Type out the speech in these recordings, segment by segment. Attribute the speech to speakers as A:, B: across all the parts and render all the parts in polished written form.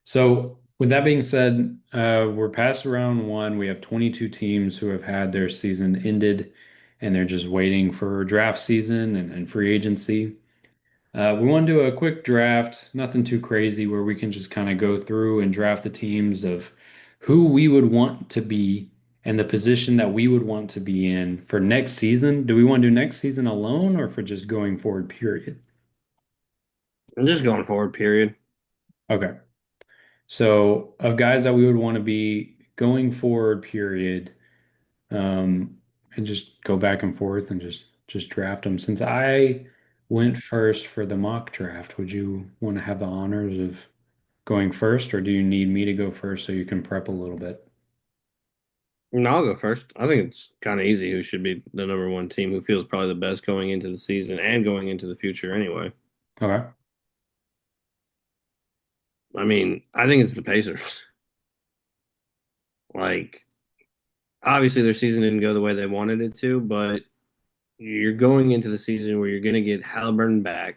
A: So, with that being said, we're past round one. We have 22 teams who have had their season ended, and they're just waiting for draft season and free agency. We want to do a quick draft, nothing too crazy, where we can just kind of go through and draft the teams of who we would want to be and the position that we would want to be in for next season. Do we want to do next season alone or for just going forward, period?
B: I'm just going forward, period.
A: Okay. So, of guys that we would want to be going forward, period, and just go back and forth and just draft them. Since I went first for the mock draft, would you want to have the honors of going first, or do you need me to go first so you can prep a little bit?
B: No, I'll go first. I think it's kind of easy who should be the number one team, who feels probably the best going into the season and going into the future anyway.
A: Okay.
B: I mean, I think it's the Pacers. Like, obviously their season didn't go the way they wanted it to, but you're going into the season where you're going to get Halliburton back.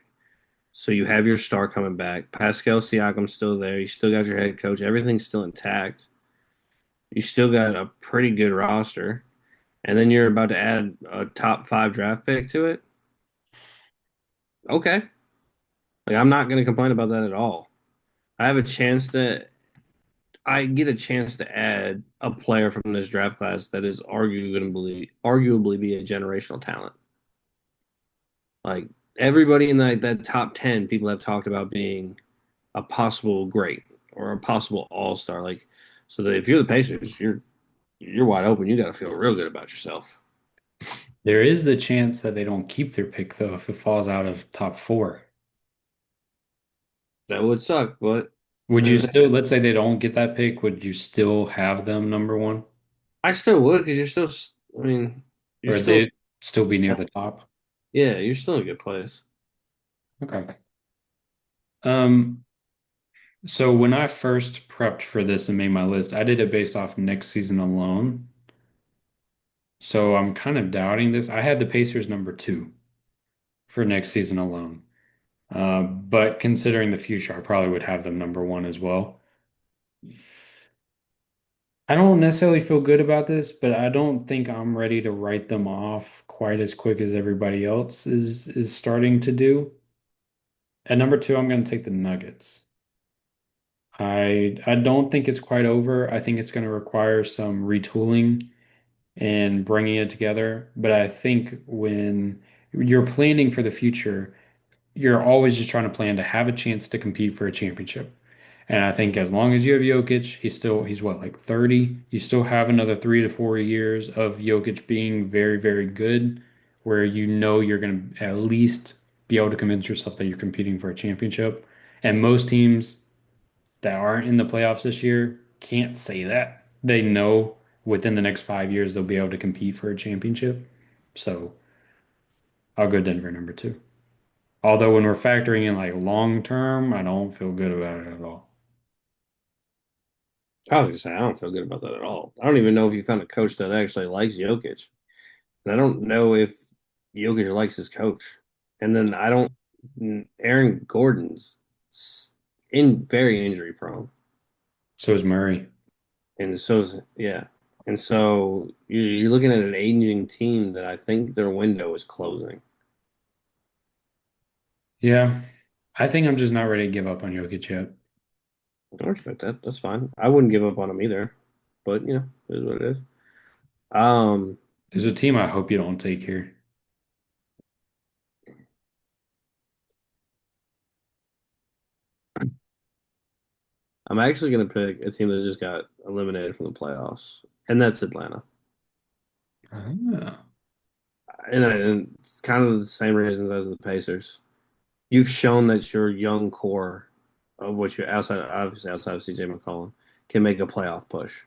B: So you have your star coming back. Pascal Siakam's still there. You still got your head coach. Everything's still intact. You still got a pretty good roster. And then you're about to add a top five draft pick to it. Okay. Like, I'm not going to complain about that at all. I have a chance to, I get a chance to add a player from this draft class that is arguably be a generational talent. Like, everybody in that top 10, people have talked about being a possible great or a possible all-star. Like, so that if you're the Pacers, you're wide open. You got to feel real good about yourself.
A: There is the chance that they don't keep their pick though if it falls out of top four.
B: That would suck, but
A: Would you
B: there's
A: still, let's say they don't get that pick, would you still have them number one?
B: I still would because you're still. I mean, you're
A: Or
B: still.
A: they still be near the top?
B: Yeah, you're still in a good place.
A: Okay. Um, so when I first prepped for this and made my list, I did it based off next season alone. So I'm kind of doubting this. I had the Pacers number two for next season alone. But considering the future, I probably would have them number one as well. I don't necessarily feel good about this, but I don't think I'm ready to write them off quite as quick as everybody else is starting to do. At number two, I'm going to take the Nuggets. I don't think it's quite over. I think it's going to require some retooling and bringing it together. But I think when you're planning for the future, you're always just trying to plan to have a chance to compete for a championship. And I think as long as you have Jokic, he's what, like 30? You still have another 3 to 4 years of Jokic being very, very good, where you know you're going to at least be able to convince yourself that you're competing for a championship. And most teams that aren't in the playoffs this year can't say that. They know within the next 5 years they'll be able to compete for a championship. So I'll go Denver number two. Although when we're factoring in like long term, I don't feel good about it at all.
B: I was gonna say I don't feel good about that at all. I don't even know if you found a coach that actually likes Jokic, and I don't know if Jokic likes his coach. And then I don't. Aaron Gordon's in very injury prone,
A: So is Murray.
B: and yeah. And so you're looking at an aging team that I think their window is closing.
A: Yeah. I think I'm just not ready to give up on Jokic yet.
B: I respect that. That's fine. I wouldn't give up on him either, but it is what it is. Um,
A: There's a team I hope you don't take here.
B: I'm actually going to pick a team that just got eliminated from the playoffs, and that's Atlanta.
A: Ah.
B: And it's kind of the same reasons as the Pacers. You've shown that your young core of what you're obviously outside of CJ McCollum, can make a playoff push.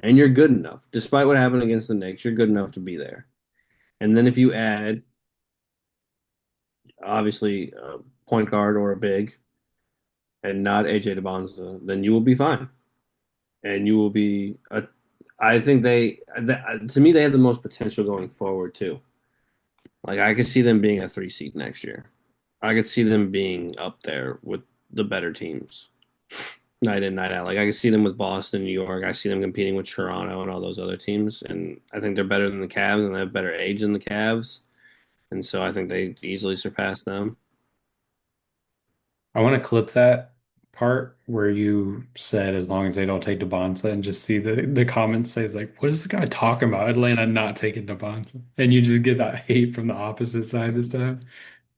B: And you're good enough. Despite what happened against the Knicks, you're good enough to be there. And then if you add, obviously, a point guard or a big, and not AJ DeBonza, then you will be fine. And you will be a I think to me, they have the most potential going forward too. Like, I could see them being a three seed next year. I could see them being up there with the better teams. night in, night out. Like I can see them with Boston, New York. I see them competing with Toronto and all those other teams, and I think they're better than the Cavs and they have better age than the Cavs, and so I think they easily surpass them.
A: I want to clip that part where you said as long as they don't take Devonta and just see the comments says like, what is the guy talking about? Atlanta not taking Devonta. And you just get that hate from the opposite side this time.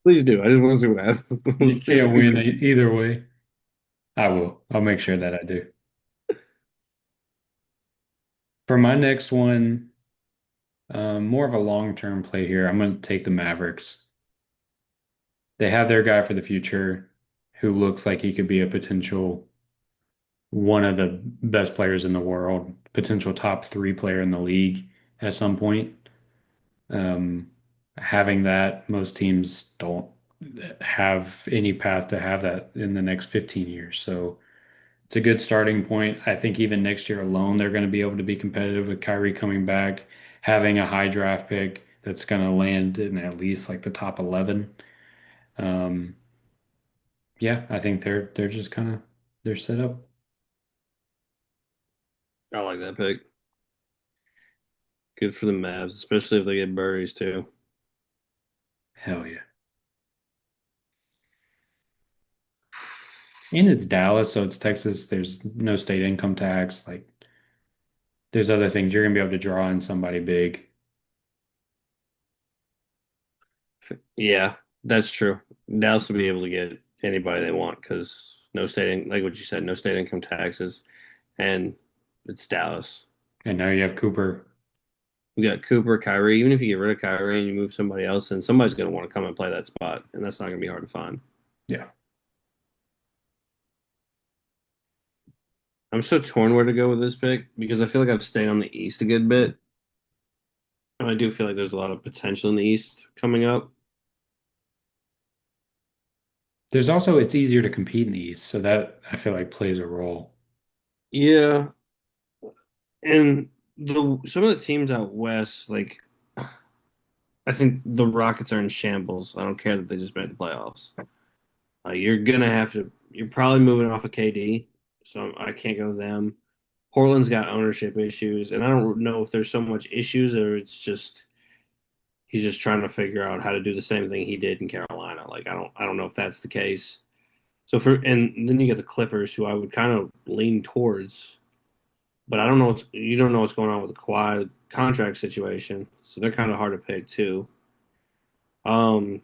B: Please do. I just want to see what happens.
A: You
B: Let's see if
A: can't
B: I can
A: win either way. I will. I'll make sure that I do. For my next one, more of a long-term play here. I'm going to take the Mavericks. They have their guy for the future who looks like he could be a potential one of the best players in the world, potential top three player in the league at some point. Um, Having that, most teams don't have any path to have that in the next 15 years. So it's a good starting point. I think even next year alone, they're going to be able to be competitive with Kyrie coming back, having a high draft pick that's going to land in at least like the top 11. Um, yeah, I think they're just kind of they're set up.
B: I like that pick. Good for the Mavs, especially if they get Burries too.
A: Hell yeah. And it's Dallas, so it's Texas. There's no state income tax. Like there's other things you're gonna be able to draw in somebody big.
B: Yeah, that's true. Dallas will be able to get anybody they want because no state, like what you said, no state income taxes, and it's Dallas.
A: And now you have Cooper.
B: We got Cooper, Kyrie. Even if you get rid of Kyrie and you move somebody else, then somebody's going to want to come and play that spot, and that's not going to be hard to find.
A: Yeah.
B: I'm so torn where to go with this pick because I feel like I've stayed on the East a good bit, and I do feel like there's a lot of potential in the East coming up.
A: There's also it's easier to compete in the East, so that I feel like plays a role.
B: Yeah, and the some of the teams out west, like I think the Rockets are in shambles. I don't care that they just made the playoffs. You're gonna have to. You're probably moving off of KD, so I can't go with them. Portland's got ownership issues, and I don't know if there's so much issues or it's just he's just trying to figure out how to do the same thing he did in Carolina. Like I don't know if that's the case. So for and then you get the Clippers, who I would kind of lean towards, but I don't know. You don't know what's going on with the Kawhi contract situation, so they're kind of hard to pick too. Um,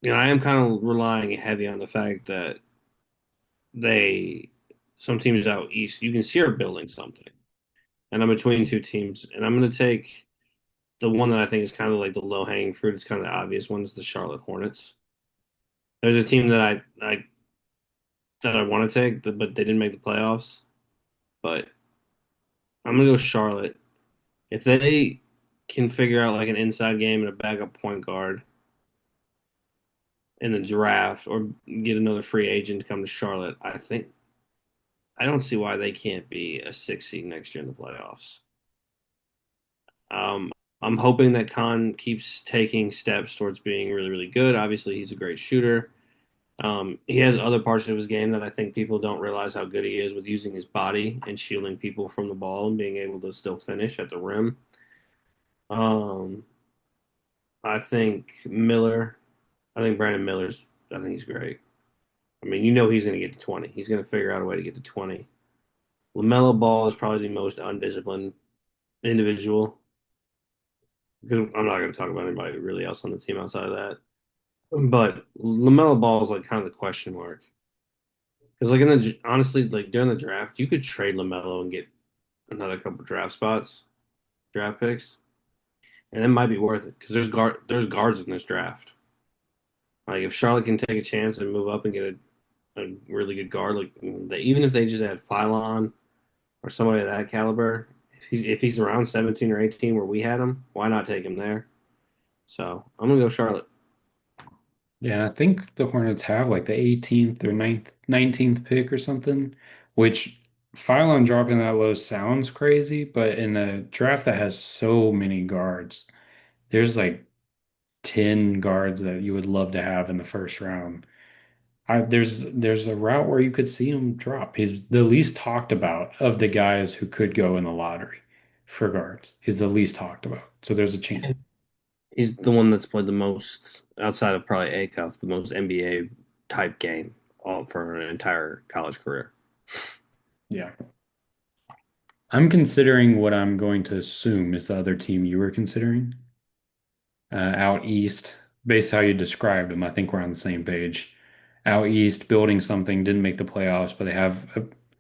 B: I am kind of relying heavy on the fact that they some teams out east you can see are building something, and I'm between two teams, and I'm going to take the one that I think is kind of like the low hanging fruit. It's kind of the obvious one is the Charlotte Hornets. There's a team that I want to take, but they didn't make the playoffs. But I'm gonna go Charlotte if they can figure out like an inside game and a backup point guard in the draft, or get another free agent to come to Charlotte. I don't see why they can't be a six seed next year in the playoffs. Um, I'm hoping that Khan keeps taking steps towards being really, really good. Obviously, he's a great shooter. He has other parts of his game that I think people don't realize how good he is with using his body and shielding people from the ball and being able to still finish at the rim. Um, I think Miller, I think Brandon Miller's, I think he's great. I mean, he's going to get to 20. He's going to figure out a way to get to 20. LaMelo Ball is probably the most undisciplined individual because I'm not going to talk about anybody really else on the team outside of that. But LaMelo Ball is like kind of the question mark. Because like honestly, like during the draft, you could trade LaMelo and get another couple draft spots, draft picks, and it might be worth it because there's guards in this draft. Like if Charlotte can take a chance and move up and get a really good guard, like even if they just had Phylon or somebody of that caliber, if he's around 17 or 18 where we had him, why not take him there? So I'm gonna go Charlotte.
A: Yeah, I think the Hornets have like the 18th or 19th pick or something, which Phylon dropping that low sounds crazy, but in a draft that has so many guards, there's like 10 guards that you would love to have in the first round. there's a route where you could see him drop. He's the least talked about of the guys who could go in the lottery for guards. He's the least talked about. So there's a chance.
B: He's the one that's played the most outside of probably Acuff, the most NBA type game all for an entire college career.
A: Yeah. I'm considering what I'm going to assume is the other team you were considering, out east. Based how you described them, I think we're on the same page. Out east, building something, didn't make the playoffs, but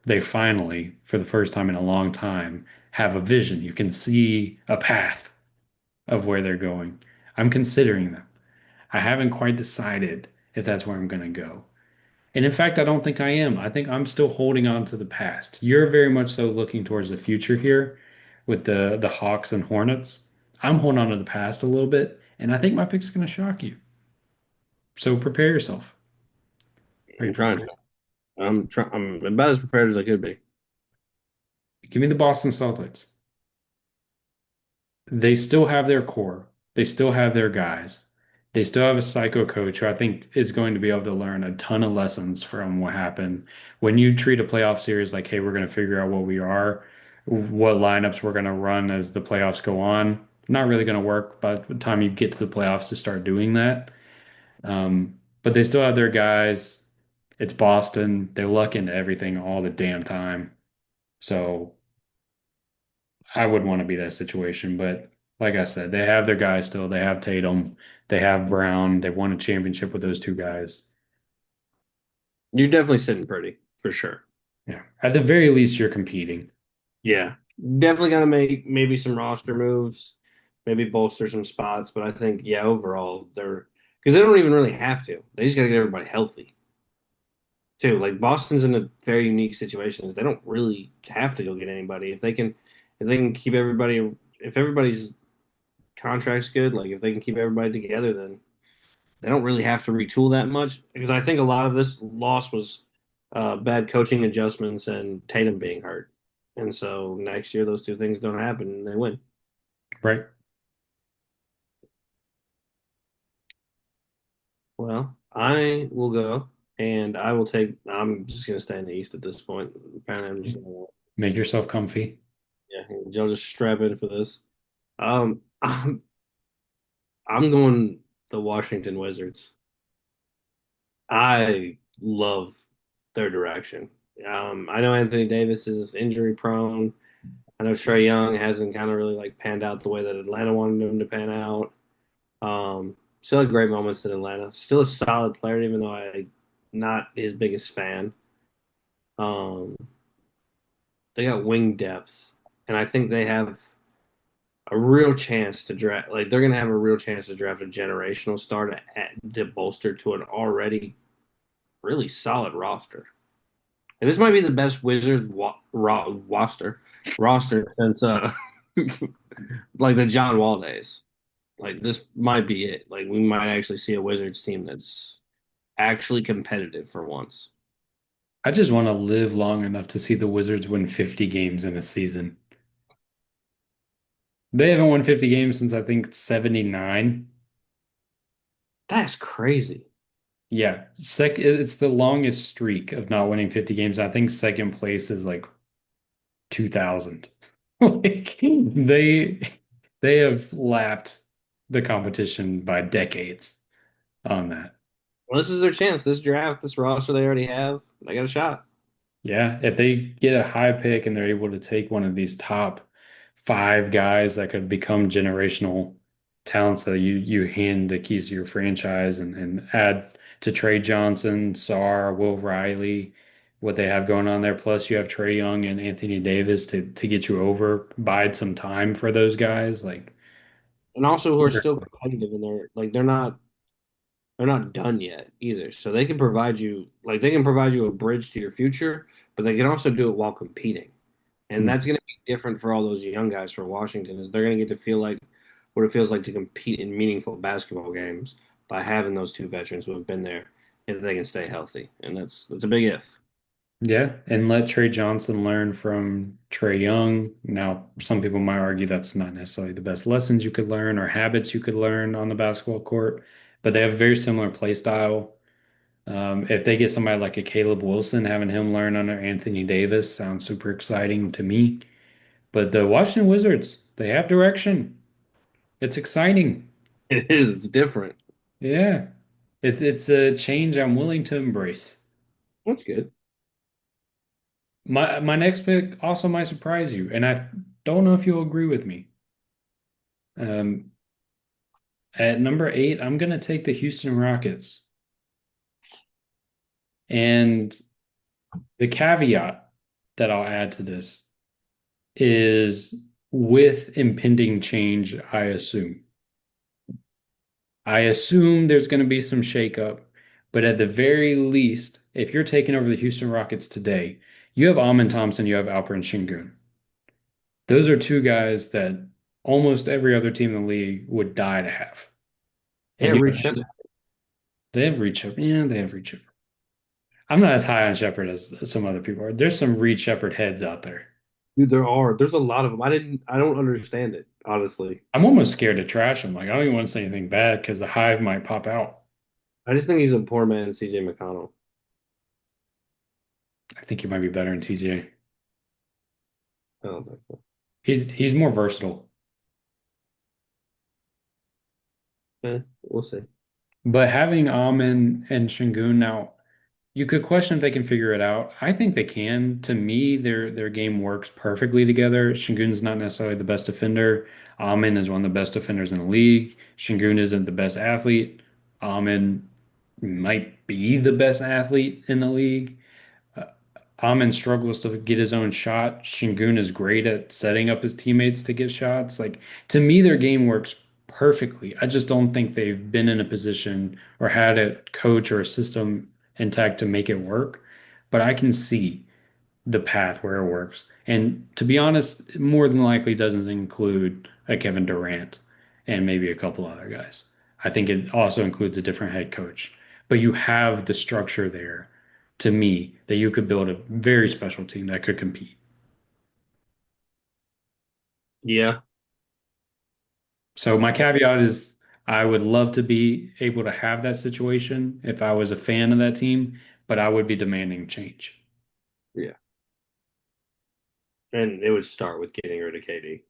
A: they finally, for the first time in a long time, have a vision. You can see a path of where they're going. I'm considering them. I haven't quite decided if that's where I'm going to go. And in fact, I don't think I am. I think I'm still holding on to the past. You're very much so looking towards the future here with the Hawks and Hornets. I'm holding on to the past a little bit, and I think my pick's going to shock you. So prepare yourself. Are you
B: I'm trying
A: prepared?
B: to. I'm about as prepared as I could be.
A: Give me the Boston Celtics. They still have their core. They still have their guys. They still have a psycho coach who I think is going to be able to learn a ton of lessons from what happened. When you treat a playoff series like, hey, we're going to figure out what we are, what lineups we're going to run as the playoffs go on, not really going to work by the time you get to the playoffs to start doing that. But they still have their guys. It's Boston. They luck into everything all the damn time. So I would want to be that situation, but like I said, they have their guys still. They have Tatum, they have Brown. They've won a championship with those two guys.
B: You're definitely sitting pretty for sure.
A: Yeah. At the very least, you're competing.
B: Yeah, definitely gonna make maybe some roster moves, maybe bolster some spots. But I think yeah, overall they're because they don't even really have to. They just gotta get everybody healthy too. Like Boston's in a very unique situation. Is they don't really have to go get anybody if they can keep everybody if everybody's contract's good. Like if they can keep everybody together, then they don't really have to retool that much. Because I think a lot of this loss was bad coaching adjustments and Tatum being hurt. And so next year, those two things don't happen and they win.
A: Right.
B: Well, I will go and I will take. I'm just going to stay in the East at this point. Apparently, I'm just going to.
A: Make yourself comfy.
B: Yeah, y'all just strap in for this. I'm going the Washington Wizards. I love their direction. I know Anthony Davis is injury prone. I know Trey Young hasn't kind of really like panned out the way that Atlanta wanted him to pan out. Still had great moments in Atlanta. Still a solid player, even though I'm not his biggest fan. Um, they got wing depth, and I think they have a real chance to draft. Like they're gonna have a real chance to draft a generational star to bolster to an already really solid roster. And this might be the best Wizards roster since like the John Wall days. Like this might be it. Like we might actually see a Wizards team that's actually competitive for once.
A: I just want to live long enough to see the Wizards win 50 games in a season. They haven't won 50 games since I think 79.
B: That's crazy.
A: Yeah, it's the longest streak of not winning 50 games. I think second place is like 2000. Like they have lapped the competition by decades on that.
B: Well, this is their chance. This draft, this roster they already have, they got a shot.
A: Yeah, if they get a high pick and they're able to take one of these top five guys that could become generational talents that you hand the keys to your franchise and add to Trey Johnson, Sarr, Will Riley, what they have going on there. Plus you have Trey Young and Anthony Davis to get you over, bide some time for those guys. Like
B: And also who are still competitive and they're not done yet either. So they can provide you like they can provide you a bridge to your future, but they can also do it while competing. And that's going to be different for all those young guys from Washington is they're going to get to feel like what it feels like to compete in meaningful basketball games by having those two veterans who have been there if they can stay healthy. And that's a big if.
A: Yeah, and let Trey Johnson learn from Trey Young. Now, some people might argue that's not necessarily the best lessons you could learn or habits you could learn on the basketball court, but they have a very similar play style. If they get somebody like a Caleb Wilson, having him learn under Anthony Davis sounds super exciting to me. But the Washington Wizards, they have direction. It's exciting.
B: It is. It's different.
A: Yeah. It's a change I'm willing to embrace.
B: That's good.
A: My next pick also might surprise you, and I don't know if you'll agree with me. Um, at number 8, I'm gonna take the Houston Rockets. And the caveat that I'll add to this is with impending change, I assume. I assume there's going to be some shakeup, but at the very least, if you're taking over the Houston Rockets today, you have Amin Thompson, you have Alperen Şengün. Those are two guys that almost every other team in the league would die to have.
B: Yeah,
A: And you
B: Reed
A: have,
B: Shepard.
A: they have Reed Shepard. Yeah, they have Reed Shepard. I'm not as high on Shepard as some other people are. There's some Reed Shepard heads out there.
B: Dude, there are. There's a lot of them. I don't understand it, honestly.
A: I'm almost scared to trash him. Like, I don't even want to say anything bad because the hive might pop out.
B: I just think he's a poor man, CJ McConnell.
A: I think he might be better than TJ.
B: I don't think so.
A: He's more versatile.
B: We'll see.
A: But having Amin and Şengün now, you could question if they can figure it out. I think they can. To me, their game works perfectly together. Şengün's not necessarily the best defender. Amin is one of the best defenders in the league. Şengün isn't the best athlete. Amin might be the best athlete in the league. Uh, Amin struggles to get his own shot. Şengün is great at setting up his teammates to get shots. Like to me, their game works perfectly. I just don't think they've been in a position or had a coach or a system intact to make it work. But I can see the path where it works. And to be honest, it more than likely doesn't include a Kevin Durant and maybe a couple other guys. I think it also includes a different head coach. But you have the structure there to me that you could build a very special team that could compete.
B: Yeah,
A: So my caveat is I would love to be able to have that situation if I was a fan of that team, but I would be demanding change.
B: yeah. And it would start with getting rid of KD.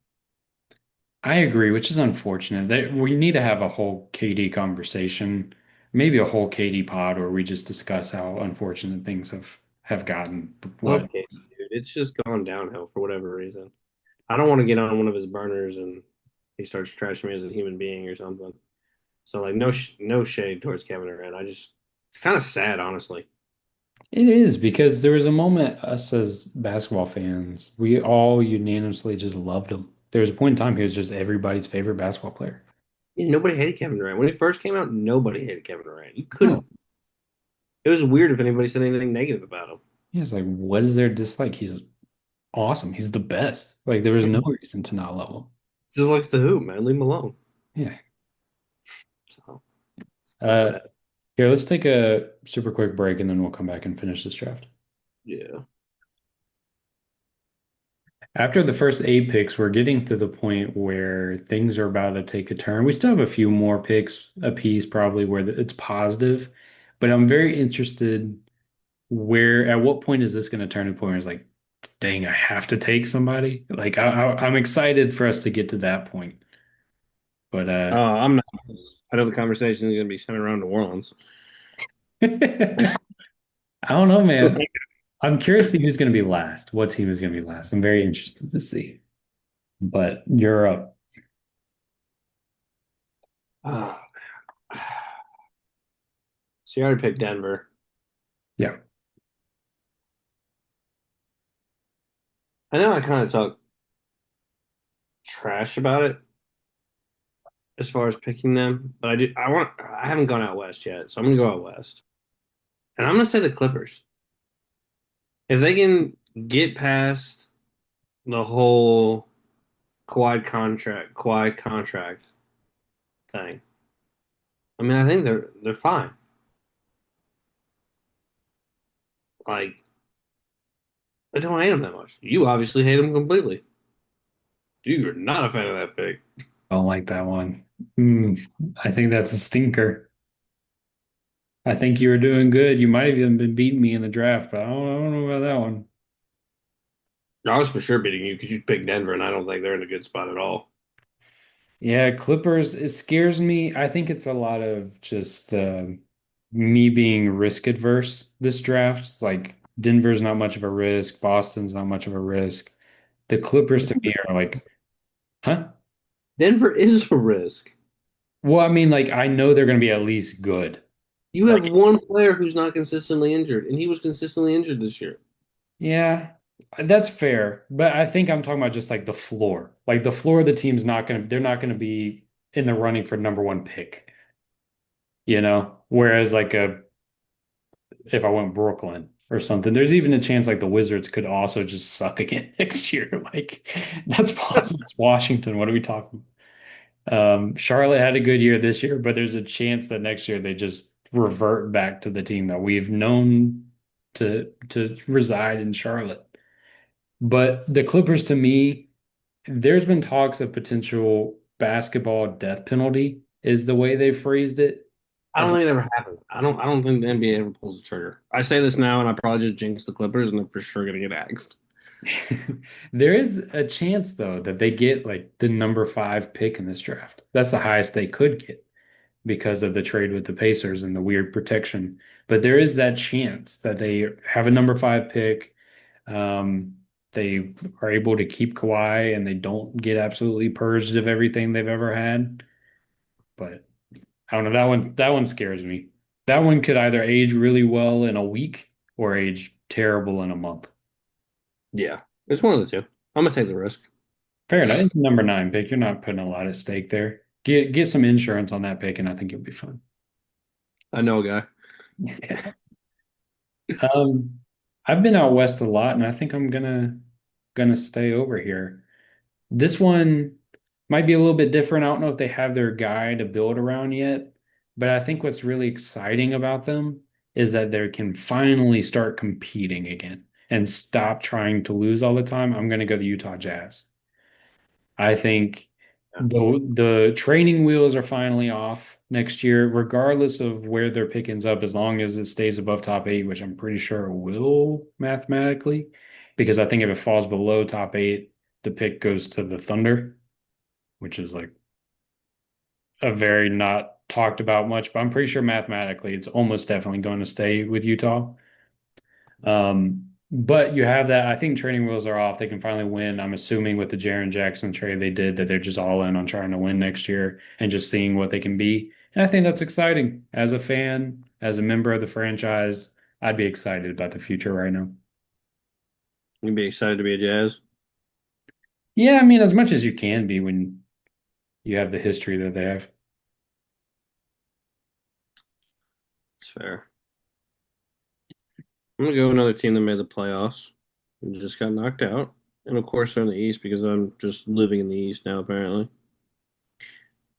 A: I agree, which is unfortunate. That we need to have a whole KD conversation, maybe a whole KD pod where we just discuss how unfortunate things have gotten. What
B: Okay, dude. It's just gone downhill for whatever reason. I don't want to get on one of his burners and he starts trashing me as a human being or something. So like no shade towards Kevin Durant. It's kind of sad, honestly.
A: it is, because there was a moment us as basketball fans, we all unanimously just loved him. There was a point in time he was just everybody's favorite basketball player.
B: Yeah, nobody hated Kevin Durant. When he first came out, nobody hated Kevin Durant. You
A: No,
B: couldn't. It was weird if anybody said anything negative about him.
A: he was like, what is there to dislike? He's awesome. He's the best. Like there was no reason to not love him.
B: Just likes to hoop, man. Leave him alone.
A: Yeah.
B: So it's kind of
A: Uh,
B: sad.
A: Here, let's take a super quick break and then we'll come back and finish this draft.
B: Yeah.
A: After the first 8 picks, we're getting to the point where things are about to take a turn. We still have a few more picks apiece, probably where it's positive, but I'm very interested where, at what point is this going to turn a point where it's like, dang, I have to take somebody? Like, I'm excited for us to get to that point. But
B: I'm not. I know the conversation is going to be centered around New Orleans.
A: I don't know, man. I'm curious to see who's going to be last. What team is going to be last? I'm very interested to see. But you're up.
B: Oh, so you already picked Denver.
A: Yeah.
B: I know I kind of talk trash about it as far as picking them, but I haven't gone out west yet, so I'm gonna go out west. And I'm gonna say the Clippers. If they can get past the whole Kawhi contract thing, I mean, I think they're fine. Like, I don't hate them that much. You obviously hate them completely. You're not a fan of that pick.
A: I don't like that one. Hmm. I think that's a stinker. I think you were doing good. You might have even been beating me in the draft, but I don't know about that one.
B: I was for sure beating you because you picked Denver, and I don't think they're in a good spot at all.
A: Yeah, Clippers, it scares me. I think it's a lot of just me being risk adverse this draft. It's like Denver's not much of a risk, Boston's not much of a risk. The Clippers to me are like, huh?
B: Denver is a risk.
A: Well, I mean, like I know they're going to be at least good.
B: You have
A: Like,
B: one player who's not consistently injured, and he was consistently injured this year.
A: yeah, that's fair. But I think I'm talking about just like the floor. Like the floor of the team's not going to, they're not going to be in the running for number one pick, you know? Whereas like if I went Brooklyn or something, there's even a chance like the Wizards could also just suck again next year. Like that's possible. It's Washington. What are we talking? Charlotte had a good year this year, but there's a chance that next year they just revert back to the team that we've known to reside in Charlotte. But the Clippers, to me, there's been talks of potential basketball death penalty, is the way they phrased it.
B: I don't think it ever happened. I don't think the NBA ever pulls the trigger. I say this now, and I probably just jinx the Clippers, and they're for sure gonna get axed.
A: There is a chance, though, that they get like the number five pick in this draft. That's the highest they could get because of the trade with the Pacers and the weird protection. But there is that chance that they have a number five pick. Um, they are able to keep Kawhi and they don't get absolutely purged of everything they've ever had. But I don't know. That one scares me. That one could either age really well in a week or age terrible in a month.
B: Yeah, it's one of the two. I'm gonna take the risk.
A: Fair enough. It's number nine pick. You're not putting a lot at stake there. Get some insurance on that pick, and I think you'll be fine.
B: I know a guy.
A: Um, I've been out west a lot, and I think I'm gonna stay over here. This one might be a little bit different. I don't know if they have their guy to build around yet, but I think what's really exciting about them is that they can finally start competing again and stop trying to lose all the time. I'm gonna go to Utah Jazz. I think
B: Yeah.
A: the training wheels are finally off next year, regardless of where their pickings up, as long as it stays above top eight, which I'm pretty sure it will mathematically, because I think if it falls below top eight, the pick goes to the Thunder, which is like a very not talked about much, but I'm pretty sure mathematically it's almost definitely going to stay with Utah. But you have that. I think training wheels are off. They can finally win. I'm assuming with the Jaren Jackson trade they did that they're just all in on trying to win next year and just seeing what they can be. And I think that's exciting. As a fan, as a member of the franchise, I'd be excited about the future right now.
B: You'd be excited to be a Jazz.
A: Yeah, I mean, as much as you can be when you have the history that they have.
B: It's fair. I'm gonna go another team that made the playoffs and just got knocked out. And of course they're in the East because I'm just living in the East now apparently.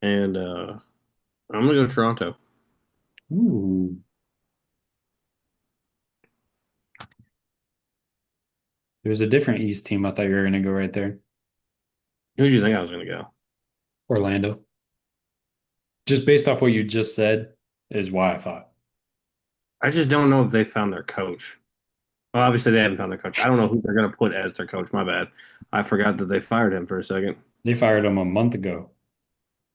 B: And I'm gonna go Toronto.
A: Ooh, there's a different East team. I thought you were going to go right there.
B: Who do you think I was gonna go?
A: Orlando. Just based off what you just said is why I thought.
B: I just don't know if they found their coach. Well, obviously they haven't found their coach. I don't know who they're gonna put as their coach. My bad. I forgot that they fired him for a second.
A: They fired him a month ago.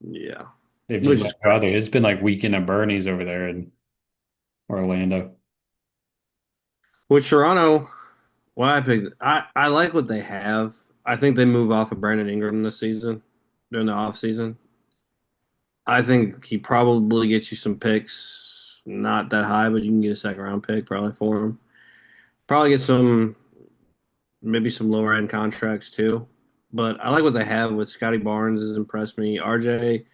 B: Yeah.
A: They've just
B: Which
A: let
B: is
A: go. It's been like weekend at Bernie's over there in Orlando.
B: with Toronto, why I picked I like what they have. I think they move off of Brandon Ingram this season during the off season. I think he probably gets you some picks, not that high, but you can get a second round pick probably for him. Probably get some maybe some lower end contracts too. But I like what they have with Scotty Barnes has impressed me. RJ,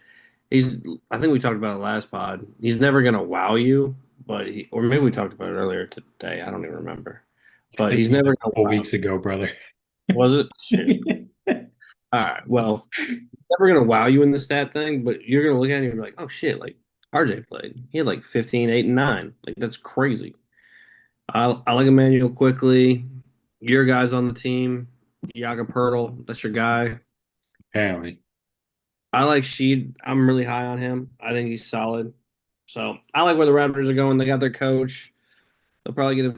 B: he's I think we talked about it last pod. He's never gonna wow you, but or maybe we talked about it earlier today. I don't even remember.
A: I
B: But
A: think
B: he's
A: it was
B: never
A: like a
B: gonna
A: couple
B: wow.
A: weeks ago, brother.
B: Was it? Shit. All right. Well, never gonna wow you in the stat thing, but you're gonna look at it and be like, oh shit, like RJ played. He had like 15, 8, and 9. Like that's crazy. I like Emmanuel quickly. Your guys on the team, Yaga Pirtle, that's your guy.
A: Apparently.
B: I like Sheed. I'm really high on him. I think he's solid. So I like where the Raptors are going. They got their coach. They'll probably get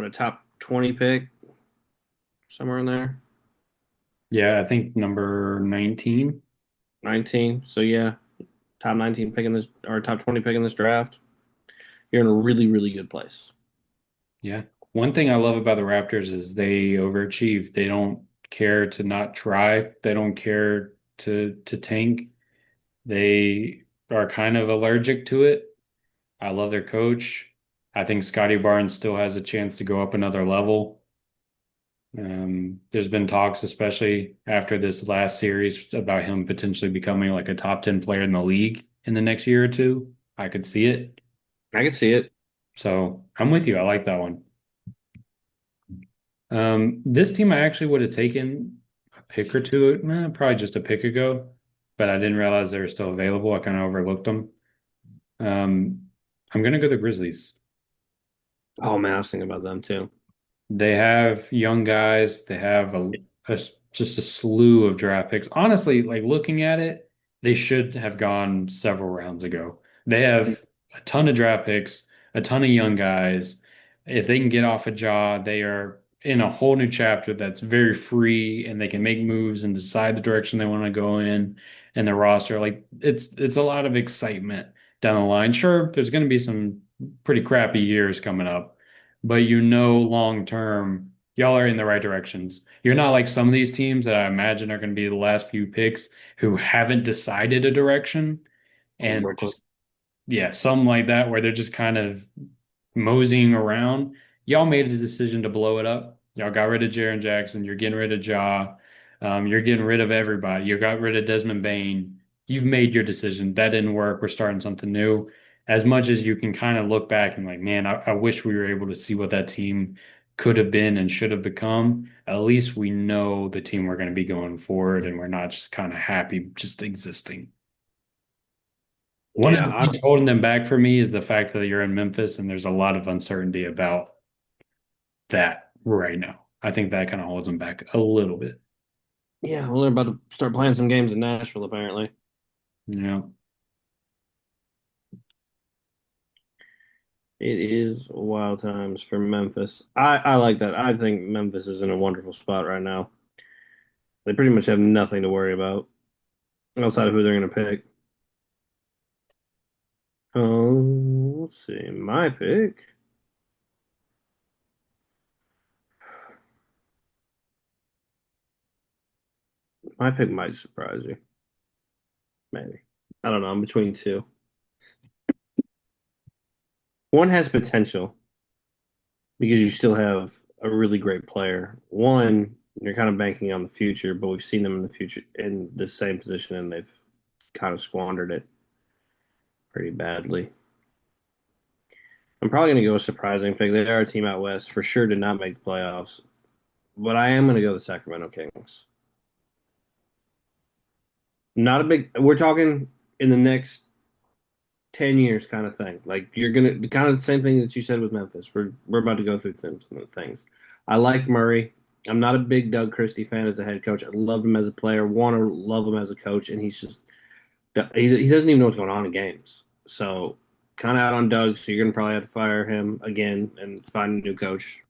B: a top 20 pick somewhere in there,
A: Yeah, I think number 19.
B: 19. So yeah, top 19 pick in this or top 20 pick in this draft. You're in a really, really good place.
A: Yeah. One thing I love about the Raptors is they overachieve. They don't care to not try. They don't care to tank. They are kind of allergic to it. I love their coach. I think Scotty Barnes still has a chance to go up another level. There's been talks, especially after this last series, about him potentially becoming like a top 10 player in the league in the next year or two. I could see it.
B: I can see it.
A: So I'm with you. I like that one. This team I actually would have taken a pick or two, probably just a pick ago, but I didn't realize they were still available. I kind of overlooked them. Um, I'm gonna go the Grizzlies.
B: Oh man, I was thinking about them too.
A: They have young guys. They have a just a slew of draft picks. Honestly, like looking at it, they should have gone several rounds ago. They have a ton of draft picks, a ton of young guys. If they can get off a job, they are in a whole new chapter that's very free and they can make moves and decide the direction they want to go in and the roster. Like it's a lot of excitement down the line. Sure, there's going to be some pretty crappy years coming up, but you know long term y'all are in the right directions. You're not like some of these teams that I imagine are going to be the last few picks who haven't decided a direction and
B: Brooklyn.
A: just yeah, something like that where they're just kind of moseying around. Y'all made a decision to blow it up. Y'all got rid of Jaren Jackson. You're getting rid of Ja. You're getting rid of everybody. You got rid of Desmond Bain. You've made your decision. That didn't work. We're starting something new. As much as you can kind of look back and like, man, I wish we were able to see what that team could have been and should have become. At least we know the team we're going to be going forward, and we're not just kind of happy just existing. One of
B: Yeah,
A: the things holding them back for me is the fact that you're in Memphis and there's a lot of uncertainty about that right now. I think that kind of holds them back a little bit.
B: yeah. Well, they're about to start playing some games in Nashville, apparently.
A: Yeah.
B: It is wild times for Memphis. I like that. I think Memphis is in a wonderful spot right now. They pretty much have nothing to worry about outside of who they're going to pick. Oh, let's see. My pick. My pick might surprise you. Maybe. I don't know. I'm between two. One has potential because you still have a really great player. One, you're kind of banking on the future, but we've seen them in the future in the same position and they've kind of squandered it pretty badly. I'm probably going to go a surprising pick. They are a team out west. For sure did not make the playoffs, but I am going to go the Sacramento Kings. Not a big, we're talking in the next 10 years kind of thing. Like you're going to, kind of the same thing that you said with Memphis. We're about to go through some things. I like Murray. I'm not a big Doug Christie fan as a head coach. I love him as a player, want to love him as a coach, and he's just, he doesn't even know what's going on in games. So kind of out on Doug. So you're going to probably have to fire him again and find a new coach.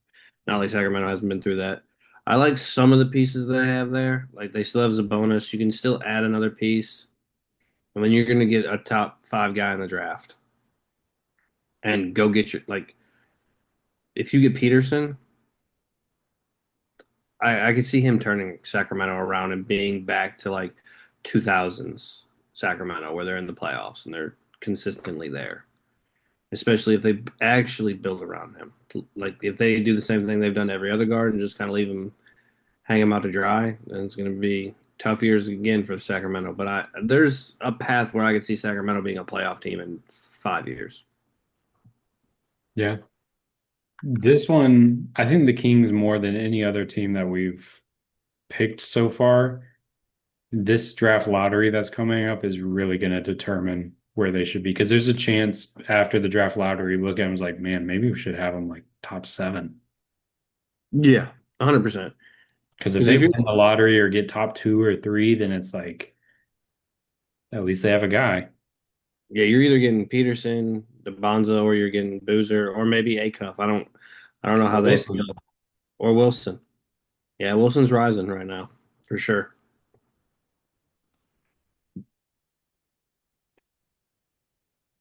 B: Not like Sacramento hasn't been through that. I like some of the pieces they have there. Like they still have Sabonis. You can still add another piece, and then you're going to get a top five guy in the draft and go get your like. If you get Peterson, I could see him turning Sacramento around and being back to like 2000s Sacramento, where they're in the playoffs and they're consistently there. Especially if they actually build around him. Like if they do the same thing they've done to every other guard and just kind of leave him hang him out to dry, then it's going to be tough years again for Sacramento. But there's a path where I could see Sacramento being a playoff team in 5 years.
A: Yeah. This one, I think the Kings more than any other team that we've picked so far, this draft lottery that's coming up is really going to determine where they should be. Because there's a chance after the draft lottery, look at them as like, man, maybe we should have them like top seven.
B: Yeah, 100%.
A: Because if
B: Because
A: they
B: if you're
A: win the lottery or get top two or three, then it's like, at least they have a guy.
B: Yeah, you're either getting Peterson, DeBonza, or you're getting Boozer, or maybe Acuff. I don't know how
A: Or
B: they feel.
A: Wilson.
B: Or Wilson. Yeah, Wilson's rising right now for sure.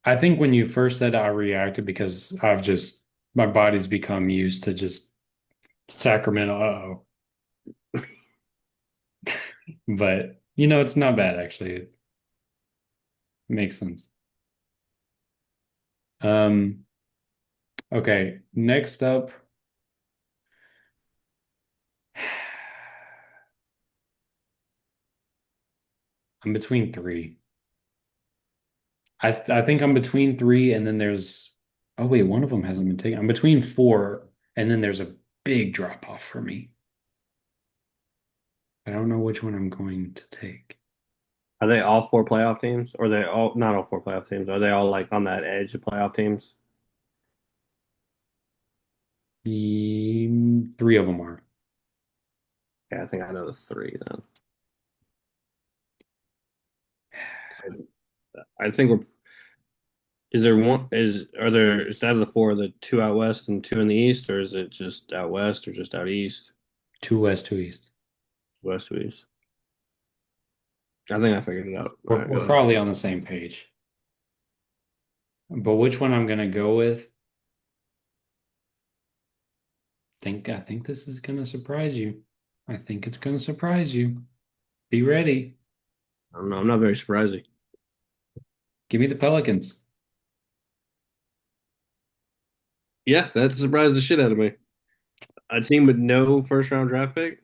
A: I think when you first said I reacted because my body's become used to just Sacramento. Uh-oh. But it's not bad actually. It makes sense. Um, okay, next up, I'm between three. I think I'm between three, and then there's oh wait, one of them hasn't been taken. I'm between four, and then there's a big drop off for me. I don't know which one I'm going to take.
B: Are they all four playoff teams? Or are they all not all four playoff teams? Are they all like on that edge of playoff teams?
A: Three of them are
B: Yeah, I think I know the three then. I think we're is there one is are there is that of the four the two out west and two in the east, or is it just out west or just out east?
A: two west, two east.
B: West to east. I think I figured it out. All right,
A: We're
B: go ahead.
A: probably on the same page. But which one I'm gonna go with? I think this is gonna surprise you. I think it's gonna surprise you. Be ready.
B: I don't know. I'm not very surprising.
A: Give me the Pelicans.
B: Yeah, that surprised the shit out of me. A team with no first round draft pick,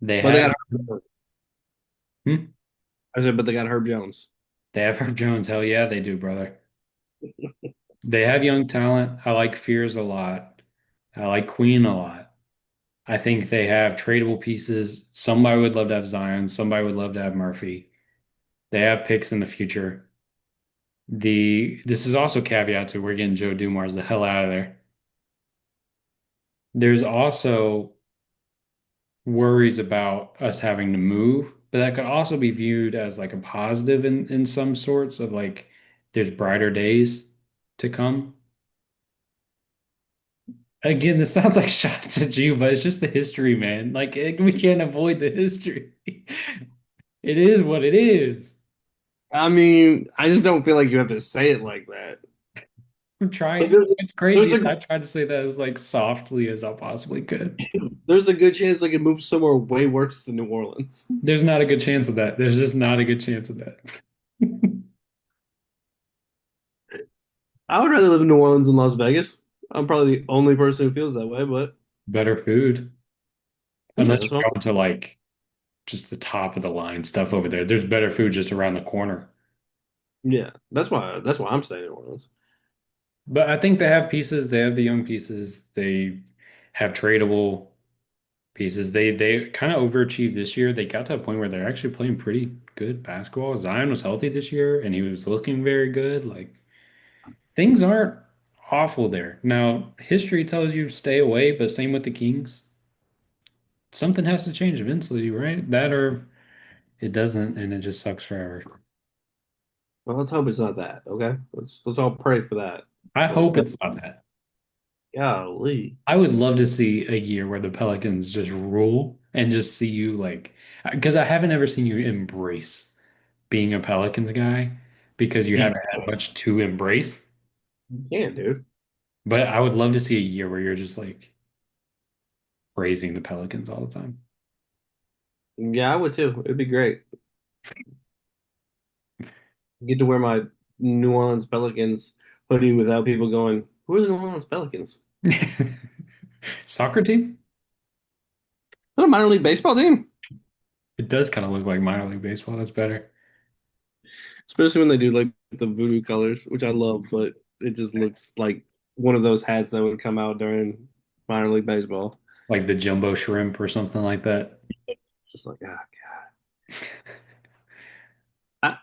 A: They
B: but they
A: have
B: got Herb.
A: hmm?
B: I said, but they got Herb Jones.
A: They have Herb Jones. Hell yeah, they do, brother. They have young talent. I like Fears a lot. I like Queen a lot. I think they have tradable pieces. Somebody would love to have Zion. Somebody would love to have Murphy. They have picks in the future. This is also caveat to we're getting Joe Dumars the hell out of there. There's also worries about us having to move, but that could also be viewed as like a positive in some sorts of like there's brighter days to come. Again, this sounds like shots at you, but it's just the history, man. Like we can't avoid the history. It is what it is.
B: I mean, I just don't feel like you have to say it like that.
A: I'm
B: Like
A: trying. It's
B: there's
A: crazy.
B: a
A: I tried to say that as like softly as I possibly could.
B: there's a good chance they could move somewhere way worse than New Orleans.
A: There's not a good chance of that. There's just not a good chance of that.
B: I would rather live in New Orleans than Las Vegas. I'm probably the only person who feels that way, but
A: Better food.
B: yeah,
A: Unless
B: that's
A: you're
B: all.
A: going to like just the top of the line stuff over there. There's better food just around the corner.
B: Yeah, that's why I'm staying in New Orleans.
A: But I think they have pieces. They have the young pieces. They have tradable pieces. They kind of overachieved this year. They got to a point where they're actually playing pretty good basketball. Zion was healthy this year and he was looking very good. Like things aren't awful there. Now, history tells you stay away, but same with the Kings. Something has to change eventually, right? That or it doesn't, and it just sucks forever.
B: Well, let's hope it's not that. Okay, let's all pray for that.
A: I
B: But
A: hope it's not that.
B: golly,
A: I would love to see a year where the Pelicans just rule and just see you like, because I haven't ever seen you embrace being a Pelicans guy because you
B: you
A: haven't had much to embrace.
B: can, dude.
A: But I would love to see a year where you're just like praising the Pelicans all the time.
B: Yeah, I would too. It'd be great. Get to wear my New Orleans Pelicans hoodie without people going, "Who are the New Orleans Pelicans?"
A: Soccer team?
B: Is that a minor league baseball team?
A: It does kind of look like minor league baseball. That's better.
B: Especially when they do like the voodoo colors, which I love, but it just looks like one of those hats that would come out during minor league baseball.
A: Like the jumbo shrimp or something like that.
B: It's just like, ah, God.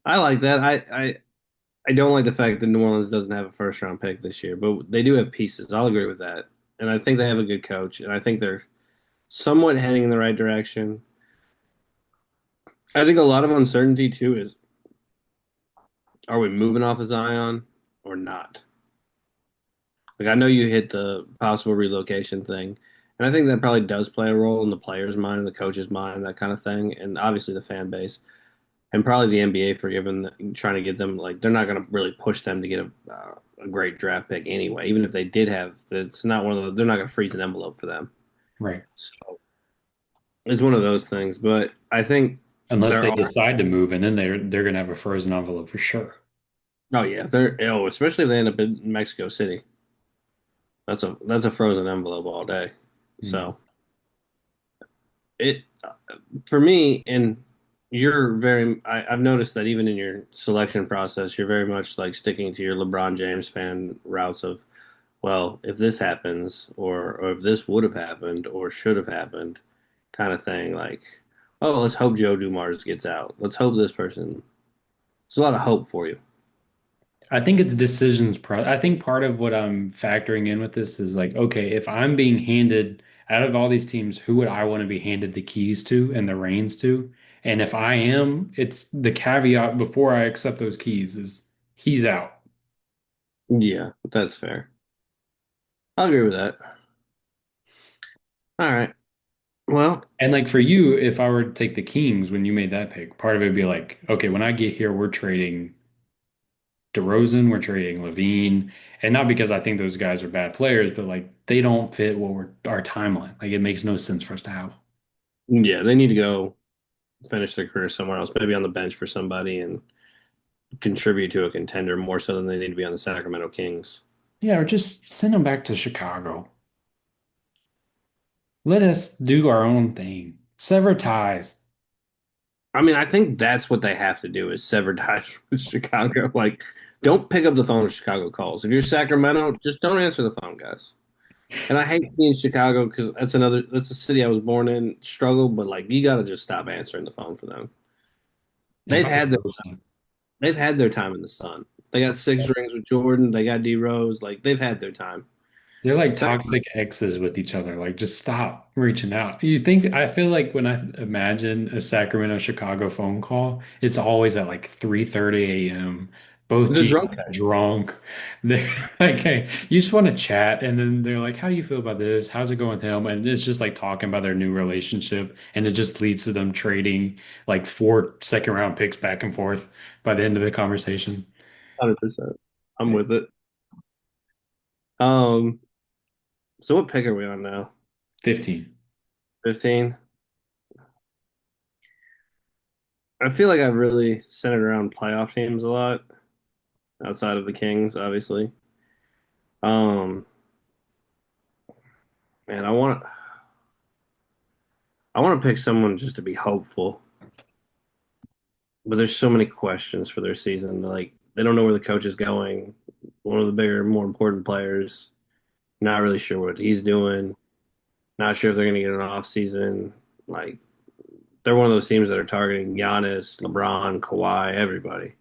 B: I like that. I don't like the fact that New Orleans doesn't have a first round pick this year, but they do have pieces. I'll agree with that. And I think they have a good coach, and I think they're somewhat heading in the right direction. I think a lot of uncertainty too is Are we moving off of Zion or not? Like I know you hit the possible relocation thing, and I think that probably does play a role in the player's mind, the coach's mind, that kind of thing, and obviously the fan base, and probably the NBA for trying to get them like they're not going to really push them to get a great draft pick anyway. Even if they did have, it's not one of those. They're not going to freeze an envelope for them.
A: Right.
B: So it's one of those things. But I think
A: Unless
B: there
A: they
B: are.
A: decide to move, and then they're gonna have a frozen envelope for sure.
B: Oh yeah, they're especially if they end up in Mexico City. That's a frozen envelope all day.
A: Mm.
B: So it for me, and I've noticed that even in your selection process, you're very much like sticking to your LeBron James fan routes of, well, if this happens, or if this would have happened, or should have happened, kind of thing. Like, oh, let's hope Joe Dumars gets out. Let's hope this person. There's a lot of hope for you.
A: I think it's decisions pro. I think part of what I'm factoring in with this is like, okay, if I'm being handed out of all these teams, who would I want to be handed the keys to and the reins to? And if I am, it's the caveat before I accept those keys is he's out.
B: Yeah, that's fair. I'll agree with that. All right. Well,
A: And like for you, if I were to take the Kings when you made that pick, part of it would be like, okay, when I get here, we're trading DeRozan, we're trading Levine, and not because I think those guys are bad players, but like they don't fit what we're our timeline. Like it makes no sense for us to have.
B: yeah, they need to go finish their career somewhere else, maybe on the bench for somebody and contribute to a contender more so than they need to be on the Sacramento Kings.
A: Yeah, or just send them back to Chicago. Let us do our own thing. Sever ties.
B: I mean, I think that's what they have to do is sever ties with Chicago. Like, don't pick up the phone if Chicago calls. If you're Sacramento, just don't answer the phone, guys. And I hate seeing Chicago because that's a city I was born in, struggle, but like you got to just stop answering the phone for them. They've
A: Vice
B: had their
A: versa.
B: they've had their time in the sun. They got six rings with Jordan. They got D Rose. Like they've had their time.
A: They're like
B: They're,
A: toxic exes with each other. Like, just stop reaching out. You think, I feel like when I imagine a Sacramento Chicago phone call, it's always at like 3:30 a.m. Both
B: it's a
A: GMs
B: drunk
A: are drunk. They're like, hey, you just want to chat. And then they're like, how do you feel about this? How's it going with him? And it's just like talking about their new relationship. And it just leads to them trading like 4 second round picks back and forth by the end of the conversation.
B: 100%. I'm with it. Um, so what pick are we on now?
A: 15.
B: 15. I feel like I've really centered around playoff teams a lot, outside of the Kings, obviously. Um, and I want to pick someone just to be hopeful, but there's so many questions for their season. Like they don't know where the coach is going. One of the bigger, more important players, not really sure what he's doing. Not sure if they're going to get an off season. Like they're one of those teams that are targeting Giannis, LeBron, Kawhi, everybody.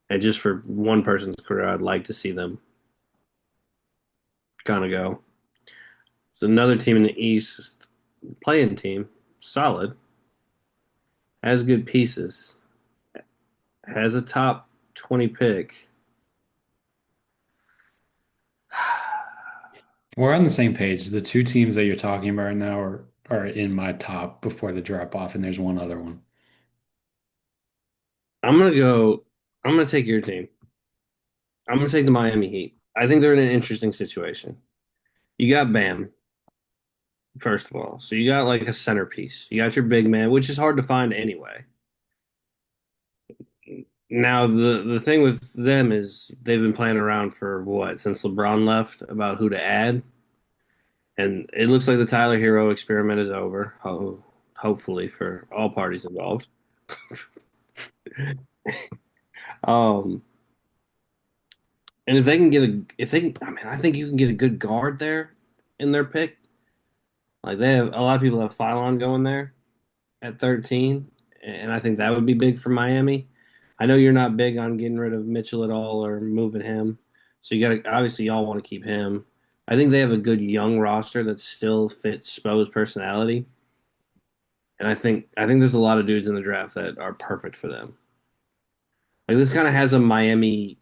B: And just for one person's career, I'd like to see them kind of go. It's another team in the East, playing team, solid, has good pieces, has a top 20 pick.
A: We're on the same page. The two teams that you're talking about right now are in my top before the drop off, and there's one other one.
B: I'm gonna go. I'm gonna take your team. I'm gonna take the Miami Heat. I think they're in an interesting situation. You got Bam, first of all, so you got like a centerpiece. You got your big man, which is hard to find anyway. Now the thing with them is they've been playing around for what since LeBron left about who to add, and it looks like the Tyler Hero experiment is over. Hopefully for all parties involved. Um, and if they can get if they can, I mean, I think you can get a good guard there in their pick. Like they have a lot of people have Phylon going there at 13, and I think that would be big for Miami. I know you're not big on getting rid of Mitchell at all or moving him, so you got to obviously y'all want to keep him. I think they have a good young roster that still fits Spo's personality, and I think there's a lot of dudes in the draft that are perfect for them. Like this kind of has a Miami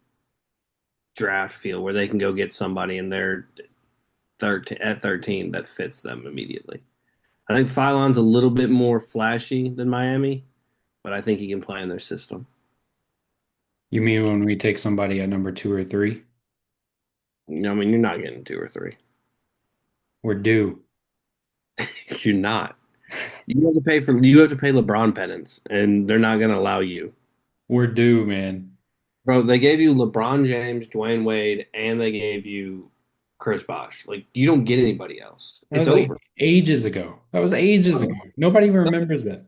B: draft feel where they can go get somebody in their 13 at 13 that fits them immediately. I think Phylon's a little bit more flashy than Miami, but I think he can play in their system.
A: You mean when we take somebody at number two or three?
B: You know, I mean, you're not getting two or three.
A: We're due.
B: You're not. You have to pay LeBron penance, and they're not going to allow you.
A: We're due, man.
B: Bro, they gave you LeBron James, Dwayne Wade, and they gave you Chris Bosh. Like you don't get anybody else.
A: That
B: It's
A: was like
B: over.
A: ages ago. That was ages ago. Nobody even remembers that.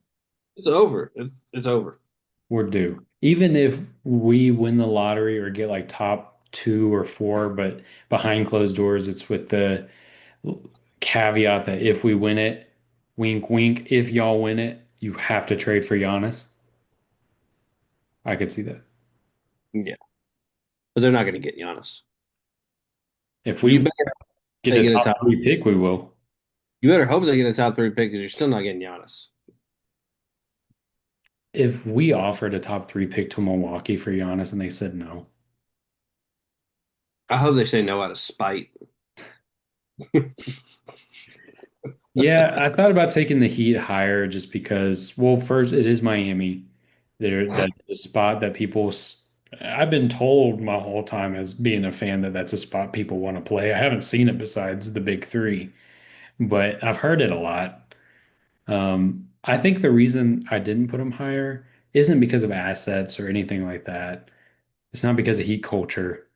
B: It's over. It's over.
A: We're due. Even if we win the lottery or get like top two or four, but behind closed doors, it's with the caveat that if we win it, wink, wink, if y'all win it, you have to trade for Giannis. I could see that.
B: Yeah, but they're not going to get Giannis.
A: If
B: You
A: we
B: better hope
A: get
B: they
A: a
B: get a
A: top
B: top.
A: three pick, we will.
B: You better hope they get a top three pick because you're still not getting Giannis.
A: If we offered a top three pick to Milwaukee for Giannis and they said no,
B: I hope they say no out of spite.
A: yeah, I thought about taking the Heat higher just because, well, first, it is Miami. That's the spot that I've been told my whole time as being a fan that that's a spot people want to play. I haven't seen it besides the big three, but I've heard it a lot. I think the reason I didn't put them higher isn't because of assets or anything like that. It's not because of Heat culture.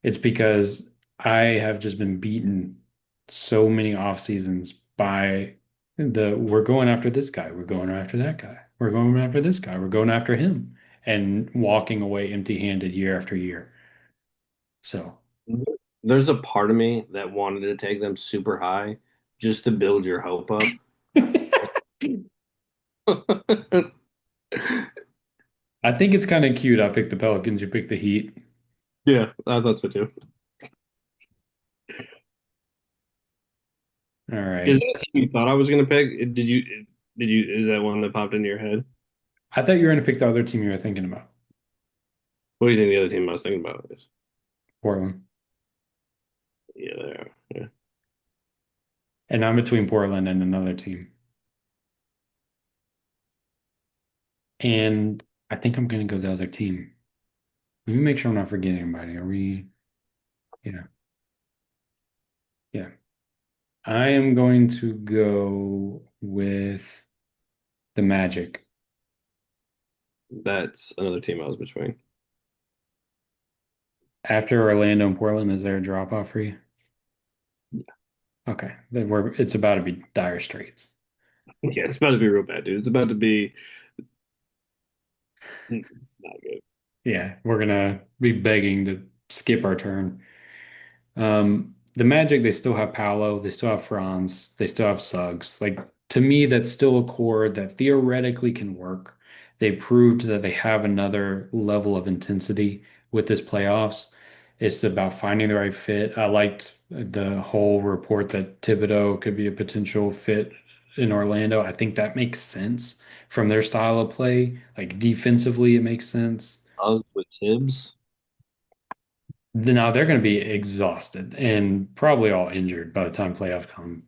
A: It's because I have just been beaten so many off seasons by we're going after this guy, we're going after that guy, we're going after this guy, we're going after him, and walking away empty-handed year after year. So
B: There's a part of me that wanted to take them super high just to build your hope up.
A: I think it's kind of cute. I picked the Pelicans, you picked the Heat.
B: Yeah, I thought so too.
A: All
B: Is
A: right.
B: that a team you thought I was going to pick? Is that one that popped into your head?
A: I thought you were going to pick the other team you were thinking about,
B: What do you think the other team I was thinking about is?
A: Portland.
B: Yeah, they are. Yeah.
A: And I'm between Portland and another team. And I think I'm going to go the other team. Let me make sure I'm not forgetting anybody. Are we? Yeah. Yeah. I am going to go with the Magic.
B: That's another team I was between.
A: After Orlando and Portland, is there a drop off for you? Okay. It's about to be dire straits.
B: Yeah, it's about to be real bad, dude. It's about to be. It's not good.
A: Yeah, we're gonna be begging to skip our turn. The Magic, they still have Paolo, they still have Franz, they still have Suggs. Like to me, that's still a core that theoretically can work. They proved that they have another level of intensity with this playoffs. It's about finding the right fit. I liked the whole report that Thibodeau could be a potential fit in Orlando. I think that makes sense from their style of play. Like defensively, it makes sense.
B: With Tibbs,
A: Now they're going to be exhausted and probably all injured by the time playoffs come.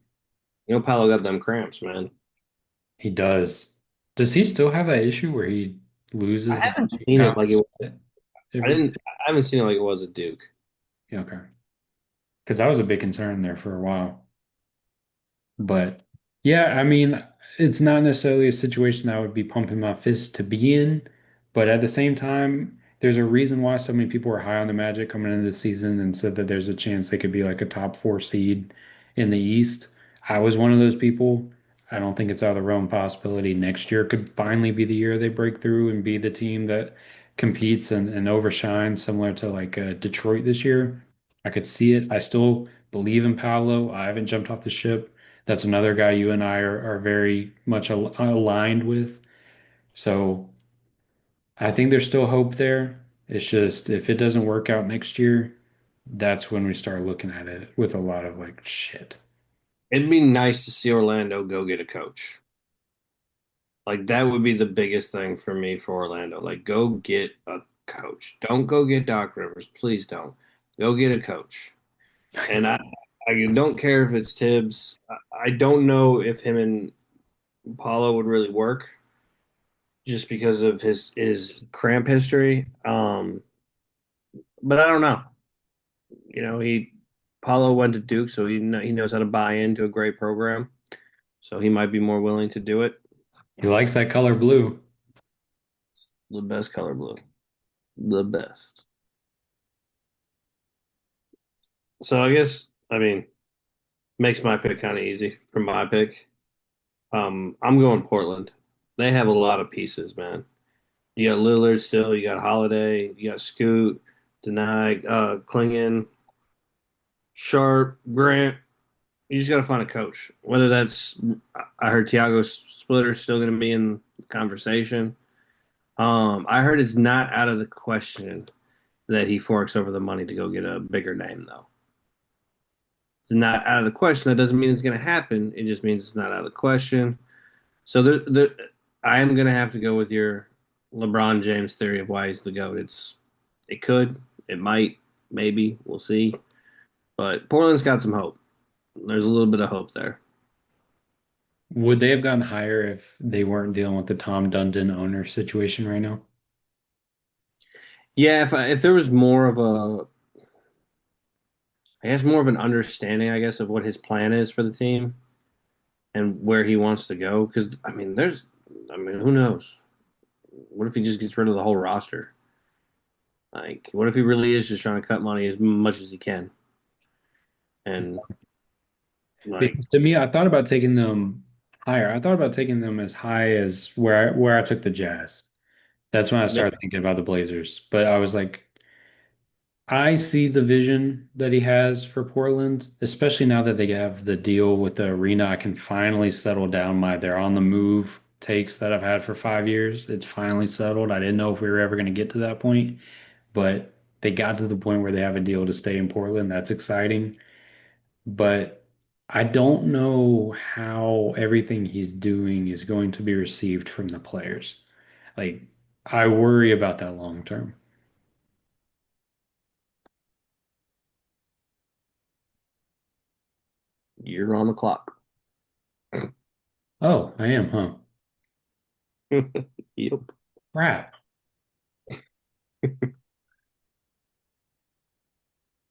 B: Paolo got them cramps, man.
A: He does. Does he still have that issue where he
B: I
A: loses like
B: haven't
A: two
B: seen it like
A: pounds?
B: it. I
A: Every
B: didn't. I haven't seen it like it was at Duke.
A: yeah, okay, because that was a big concern there for a while. But yeah, I mean, it's not necessarily a situation that I would be pumping my fist to be in, but at the same time, there's a reason why so many people were high on the Magic coming into the season and said that there's a chance they could be like a top four seed in the East. I was one of those people. I don't think it's out of the realm of possibility. Next year could finally be the year they break through and be the team that competes and overshines, similar to like Detroit this year. I could see it. I still believe in Paolo. I haven't jumped off the ship. That's another guy you and I are very much aligned with. So I think there's still hope there. It's just if it doesn't work out next year, that's when we start looking at it with a lot of like shit.
B: It'd be nice to see Orlando go get a coach. Like that would be the biggest thing for me for Orlando. Like go get a coach. Don't go get Doc Rivers. Please don't. Go get a coach. And I don't care if it's Tibbs. I don't know if him and Paulo would really work just because of his cramp history. But I don't know. He Paulo went to Duke, so he knows how to buy into a great program. So he might be more willing to do it.
A: He likes that color blue.
B: The best color blue, the best. So I guess makes my pick kind of easy for my pick. I'm going Portland. They have a lot of pieces, man. You got Lillard still, you got Holiday, you got Scoot, Deny, Klingon, Sharp, Grant. You just got to find a coach. Whether that's, I heard Tiago Splitter's still going to be in the conversation. I heard it's not out of the question that he forks over the money to go get a bigger name, though. It's not out of the question. That doesn't mean it's going to happen. It just means it's not out of the question. So I am going to have to go with your LeBron James theory of why he's the GOAT. It could, it might, maybe, we'll see. But Portland's got some hope. There's a little bit of hope there.
A: Would they have gotten higher if they weren't dealing with the Tom Dundon owner situation right now?
B: Yeah, if there was more of I guess more of an understanding, I guess, of what his plan is for the team and where he wants to go. Because who knows? What if he just gets rid of the whole roster? Like, what if he really is just trying to cut money as much as he can? And like,
A: Because to me, I thought about taking them higher. I thought about taking them as high as where I took the Jazz. That's when I
B: yeah.
A: started thinking about the Blazers. But I was like, I see the vision that he has for Portland, especially now that they have the deal with the arena. I can finally settle down my they're on the move takes that I've had for 5 years. It's finally settled. I didn't know if we were ever going to get to that point, but they got to the point where they have a deal to stay in Portland. That's exciting. But I don't know how everything he's doing is going to be received from the players. Like, I worry about that long term.
B: You're on the clock.
A: Oh, I am, huh?
B: Yep.
A: Crap.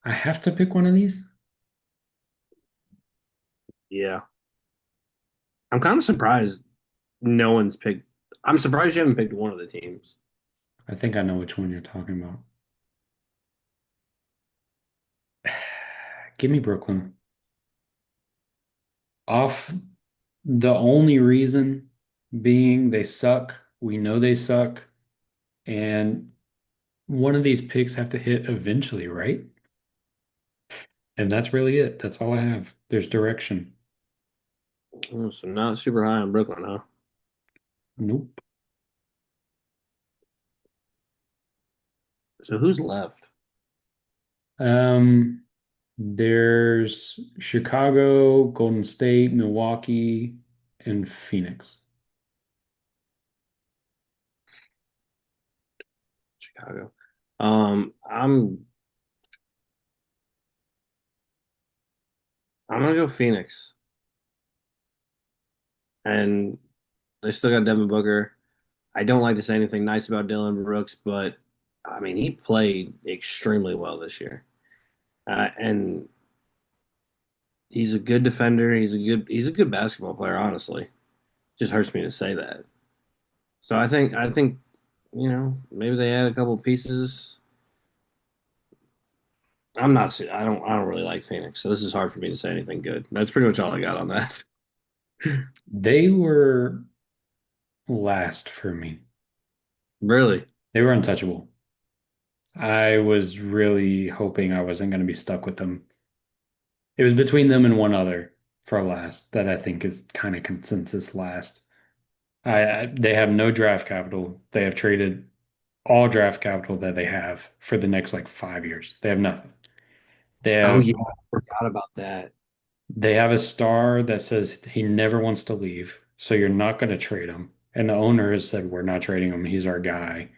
A: I have to pick one of these?
B: Yeah. I'm kind of surprised no one's picked. I'm surprised you haven't picked one of the teams.
A: I think I know which one you're talking about. Give me Brooklyn. Off the only reason being they suck. We know they suck. And one of these picks have to hit eventually, right? And that's really it. That's all I have. There's direction.
B: Oh, so not super high on Brooklyn, huh?
A: Nope.
B: So who's left?
A: Um, there's Chicago, Golden State, Milwaukee, and Phoenix.
B: Chicago. I'm gonna go Phoenix, and they still got Devin Booker. I don't like to say anything nice about Dylan Brooks, but he played extremely well this year, and he's a good defender. He's a good basketball player. Honestly, just hurts me to say that. So I think maybe they add a couple pieces. I'm not. I don't really like Phoenix, so this is hard for me to say anything good. That's pretty much all I got on that.
A: They were last for me.
B: Really?
A: They were untouchable. I was really hoping I wasn't going to be stuck with them. It was between them and one other for last that I think is kind of consensus last. They have no draft capital. They have traded all draft capital that they have for the next like 5 years. They have nothing. They
B: Oh
A: have
B: yeah, I forgot about that.
A: they have a star that says he never wants to leave, so you're not going to trade him. And the owner has said we're not trading him. He's our guy.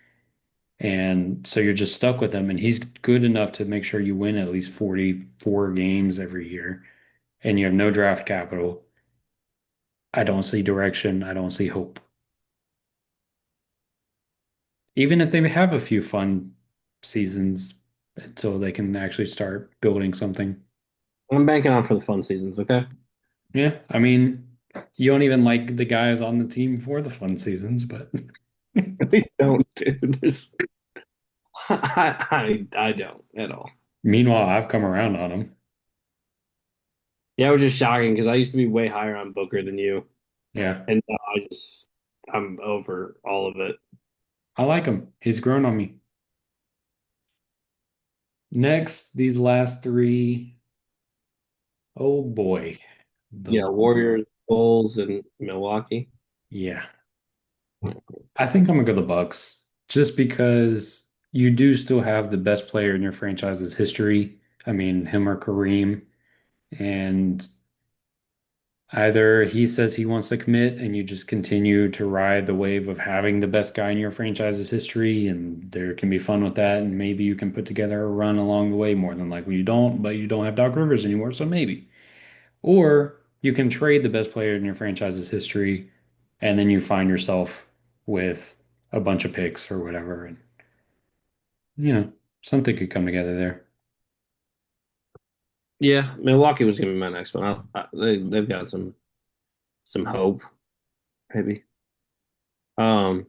A: And so you're just stuck with him, and he's good enough to make sure you win at least 44 games every year, and you have no draft capital. I don't see direction. I don't see hope. Even if they have a few fun seasons until they can actually start building something.
B: I'm banking on for the fun seasons, okay?
A: Yeah, I mean, you don't even like the guys on the team for the fun seasons, but
B: We don't do this. I don't at all.
A: meanwhile, I've come around on them.
B: Yeah, it was just shocking because I used to be way higher on Booker than you,
A: Yeah,
B: and now I'm over all of it.
A: I like him. He's grown on me. Next, these last three, oh boy, the
B: Yeah,
A: Bulls.
B: Warriors, Bulls, and Milwaukee.
A: Yeah, I think I'm gonna go the Bucks just because you do still have the best player in your franchise's history. I mean, him or Kareem, and either he says he wants to commit and you just continue to ride the wave of having the best guy in your franchise's history, and there can be fun with that, and maybe you can put together a run along the way. More than likely you don't, but you don't have Doc Rivers anymore, so maybe. Or you can trade the best player in your franchise's history, and then you find yourself with a bunch of picks or whatever, and something could come together there.
B: Yeah, Milwaukee was gonna be my next one. They've got some hope, maybe. Um,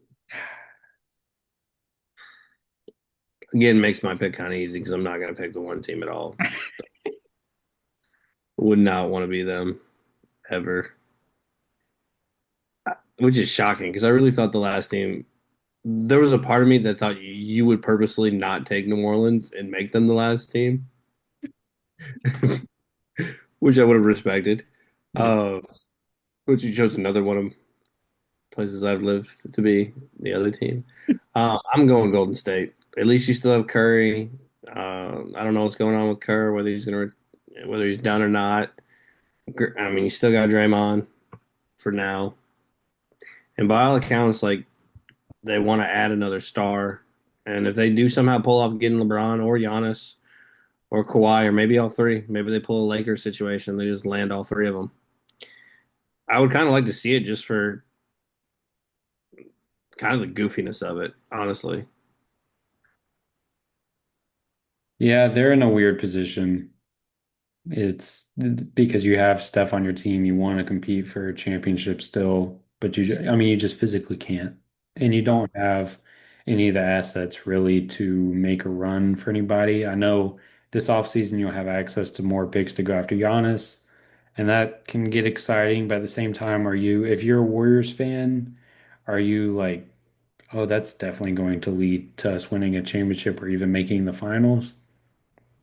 B: Again, makes my pick kind of easy because I'm not gonna pick the one team at all. Would not want to be them ever, which is shocking because I really thought the last team. There was a part of me that thought you would purposely not take New Orleans and make them the last team, which I would have respected.
A: Yeah.
B: Uh, but you chose another one of places I've lived to be the other team. I'm going Golden State. At least you still have Curry. I don't know what's going on with Kerr, whether he's done or not. I mean, you still got Draymond for now, and by all accounts, like they want to add another star. And if they do somehow pull off getting LeBron or Giannis or Kawhi or maybe all three, maybe they pull a Lakers situation, they just land all three of them. I would kind of like to see it just for kind of the goofiness of it, honestly.
A: Yeah, they're in a weird position. It's because you have Steph on your team, you want to compete for a championship still, but I mean, you just physically can't. And you don't have any of the assets really to make a run for anybody. I know this offseason you'll have access to more picks to go after Giannis, and that can get exciting, but at the same time, if you're a Warriors fan, are you like, oh, that's definitely going to lead to us winning a championship or even making the finals?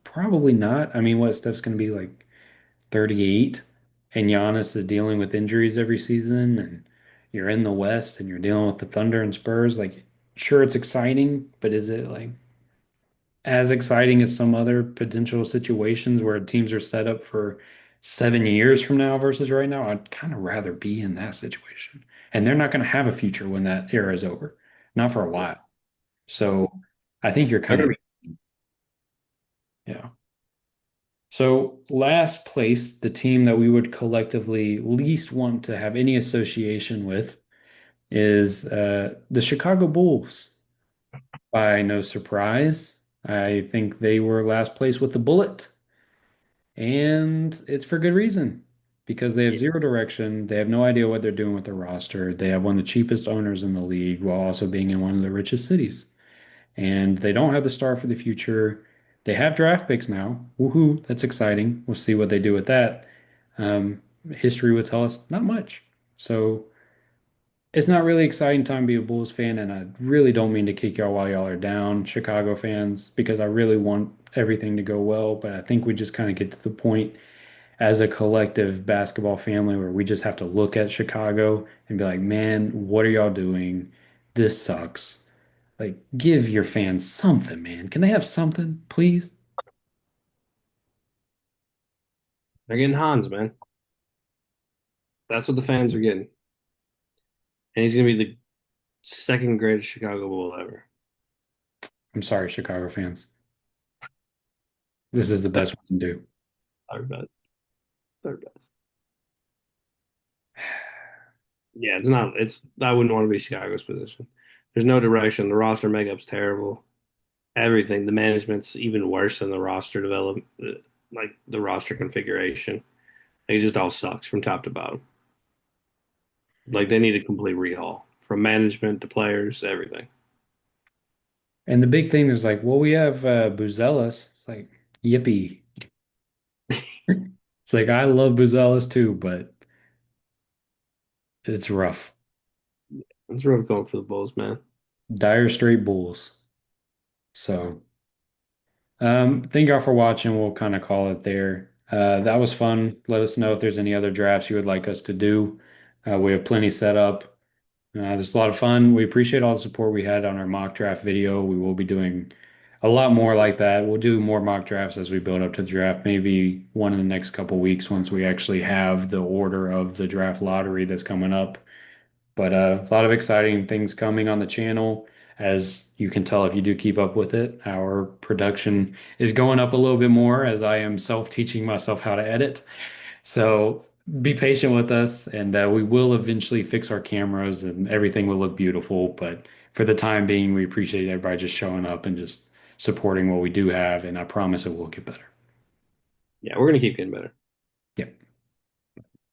A: Probably not. I mean, what, Steph's going to be like 38 and Giannis is dealing with injuries every season, and you're in the West and you're dealing with the Thunder and Spurs. Like, sure, it's exciting, but is it like as exciting as some other potential situations where teams are set up for 7 years from now versus right now? I'd kind of rather be in that situation. And they're not going to have a future when that era is over, not for a while. So I think you're
B: They're
A: kind
B: gonna
A: of,
B: be
A: yeah. So, last place, the team that we would collectively least want to have any association with is the Chicago Bulls. By no surprise, I think they were last place with the bullet, and it's for good reason because they have
B: yeah.
A: zero direction. They have no idea what they're doing with their roster. They have one of the cheapest owners in the league while also being in one of the richest cities. And they don't have the star for the future. They have draft picks now. Woohoo, that's exciting. We'll see what they do with that. History would tell us not much. So it's not really exciting time to be a Bulls fan, and I really don't mean to kick y'all while y'all are down, Chicago fans, because I really want everything to go well. But I think we just kind of get to the point as a collective basketball family where we just have to look at Chicago and be like, man, what are y'all doing? This sucks. Like, give your fans something, man. Can they have something, please?
B: They're getting Hans, man. That's what the fans are getting. And he's gonna be the second greatest Chicago Bull ever.
A: I'm sorry, Chicago fans. This is the best we can do.
B: Third best. Third best. Yeah, it's not. It's. I wouldn't want to be Chicago's position. There's no direction. The roster makeup's terrible. Everything. The management's even worse than the roster develop. Like the roster configuration. It just all sucks from top to bottom. Like they need a complete rehaul from management to players, everything.
A: And the big thing is like, well, we have Buzelis. It's like, yippee. It's like I love Buzelis too, but it's rough.
B: It's rough going for the Bulls, man.
A: Dire straight Bulls. So, thank y'all for watching. We'll kind of call it there. That was fun. Let us know if there's any other drafts you would like us to do. We have plenty set up. This is a lot of fun. We appreciate all the support we had on our mock draft video. We will be doing a lot more like that. We'll do more mock drafts as we build up to the draft, maybe one in the next couple weeks once we actually have the order of the draft lottery that's coming up. But a lot of exciting things coming on the channel. As you can tell, if you do keep up with it, our production is going up a little bit more as I am self-teaching myself how to edit. So be patient with us, and we will eventually fix our cameras and everything will look beautiful. But for the time being, we appreciate everybody just showing up and just supporting what we do have, and I promise it will get better.
B: Yeah, we're gonna keep getting better.
A: Yep.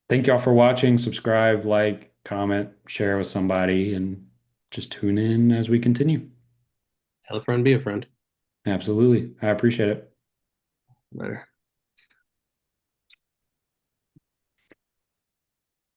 A: Thank y'all for watching. Subscribe, like, comment, share with somebody, and just tune in as we continue.
B: Tell a friend, be a friend.
A: Absolutely. I appreciate it.
B: Later.